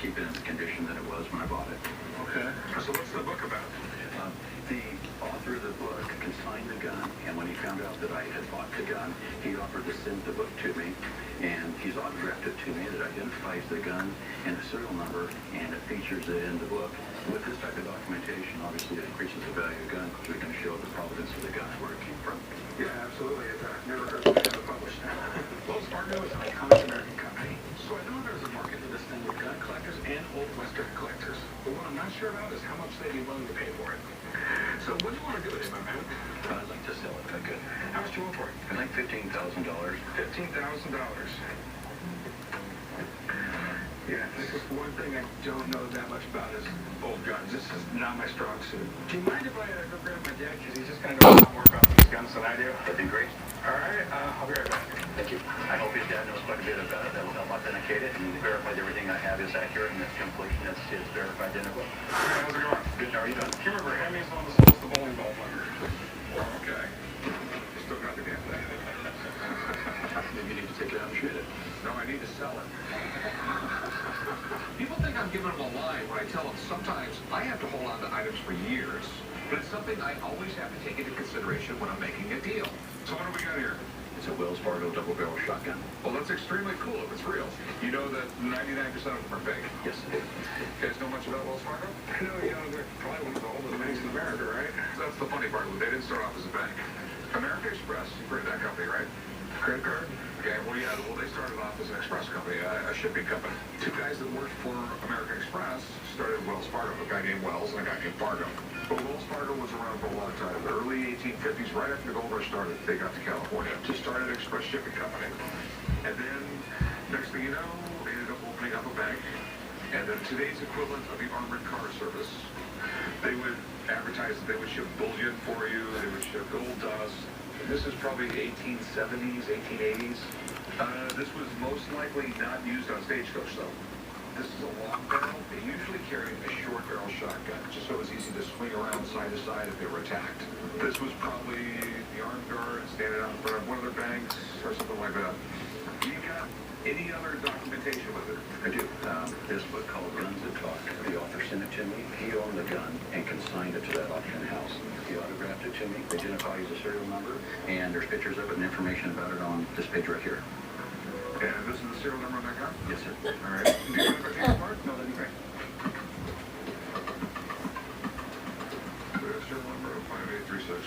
keep it in the condition that it was when I bought it. Okay. So what's the book about? The author of the book consigned the gun, and when he found out that I had bought the gun, he offered to send the book to me, and he's autographed it to me that identifies the gun and the serial number, and it features it in the book. With this type of documentation, obviously it increases the value of the gun because we can show the provenance of the gun, where it came from. Yeah, absolutely. It never hurts to have it published. Wells Fargo is an iconic American company, so I know there's a market for this thing with gun collectors and old Western collectors. But what I'm not sure about is how much they'd be willing to pay for it. So what do you want to do with it, my man? I'd like to sell it if I could. How much do you want for it? I think $15,000. $15,000. Yeah, this is one thing I don't know that much about is old guns. This is not my strong suit. Do you mind if I go grab my dad? Because he's just going to know a lot more about these guns than I do. That'd be great. All right, I'll be right back. Thank you. I hope his dad knows quite a bit about it. That will help authenticate it and verify that everything I have is accurate and it's complete and it's verified identical. How's it going? Good. How are you doing? Do you remember Hemi's one that sold us the bowling ball number? Oh, okay. Still got the damn thing. Maybe you need to take it out and trade it. No, I need to sell it. People think I'm giving them a lie when I tell them sometimes I have to hold on to items for years, but it's something I always have to take into consideration when I'm making a deal. So what do we got here? It's a Wells Fargo double-barrel shotgun. Well, that's extremely cool if it's real. You know that 99% of them are fake. Yes, it is. You guys know much about Wells Fargo? I know, they're probably one of the oldest banks in America, right? That's the funny part. They didn't start off as a bank. American Express, you've heard of that company, right? Credit card? Okay, well, yeah, they started off as an express company, a shipping company. Two guys that worked for American Express started Wells Fargo, a guy named Wells and a guy named Fargo. But Wells Fargo was around for a long time. The early 1850s, right after the gold rush started, they got to California to start an express shipping company. And then, next thing you know, they ended up opening up a bank. And then today's equivalent of the armored car service, they would advertise that they would ship bullion for you, they would ship gold dust. This is probably 1870s, 1880s. This was most likely not used on Stagecoach, though. This is a long barrel. They usually carried a short barrel shotgun, just so it was easy to swing around side to side if they were attacked. This was probably the armed guard standing out in front of one of their banks or something like that. Do you got any other documentation with it? I do. This book called Guns That Talk. The author sent it to me. He owned the gun and consigned it to that auction house. He autographed it to me, identifies the serial number, and there's pictures of it and information about it on this page right here. And this is the serial number on that gun? Yes, sir. All right. Do you want to take it apart? No, that'd be great. Serial number 5836.